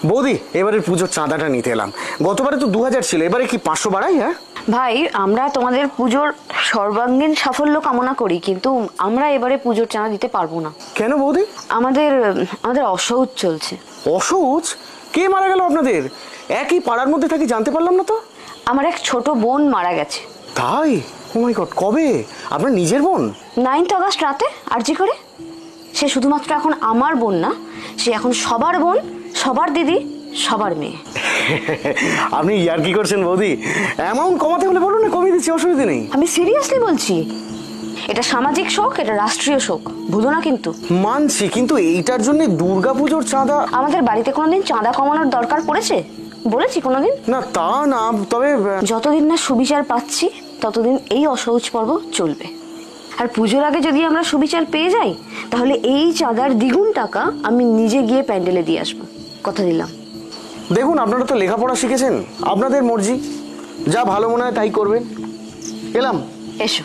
বৌদি, এবারে পুজোর চাঁদাটা নিতে এলাম। গতবারে তো 2000 ছিল, এবারে কি 500 বাড়াই? হ্যাঁ ভাই, আমরা তোমাদের পুজোর সর্বাঙ্গীন সাফল্য কামনা করি, কিন্তু আমরা এবারে পুজোর চাঁদা দিতে পারবো না। কেন বৌদি? আমাদের আমাদের অসৌচ চলছে। অসৌচ? কে মারা গেল আপনাদের? একই পাড়ার মধ্যে থাকি, জানতে পারলাম না তো। আমার এক ছোট বোন মারা গেছে। তাই? ও মাই গড, কবে? আপনার নিজের বোন? 9 আগস্ট রাতে আরজি করে। সে শুধুমাত্র এখন আমার বোন না, সে এখন সবার বোন, সবার দিদি, সবার মেয়ে। আপনি ইয়ার কি করছেন বৌদি? অ্যামাউন্ট কমাতে হলে বলুন না, কমিয়ে দিচ্ছি, অসুবিধা নেই। আমি সিরিয়াসলি বলছি, এটা সামাজিক শোক, এটা রাষ্ট্রীয় শোক, ভুলো না কিন্তু। মানছি, কিন্তু এইটার জন্য দুর্গাপুজোর চাঁদা? আমাদের বাড়িতে কোনোদিন চাঁদা কমানোর দরকার পড়েছে বলেছি কোনোদিন? না তা না, তবে যতদিন না সুবিচার পাচ্ছি ততদিন এই অসহজ পর্ব চলবে। আর পুজোর আগে যদি আমরা সুবিচার পেয়ে যাই, তাহলে এই চাঁদার দ্বিগুণ টাকা আমি নিজে গিয়ে প্যান্ডেলে দিয়ে আসবো, কথা দিলাম। দেখুন, আপনারা তো লেখাপড়া শিখেছেন, আপনাদের মর্জি, যা ভালো মনে হয় তাই করবেন। এলাম। এসো।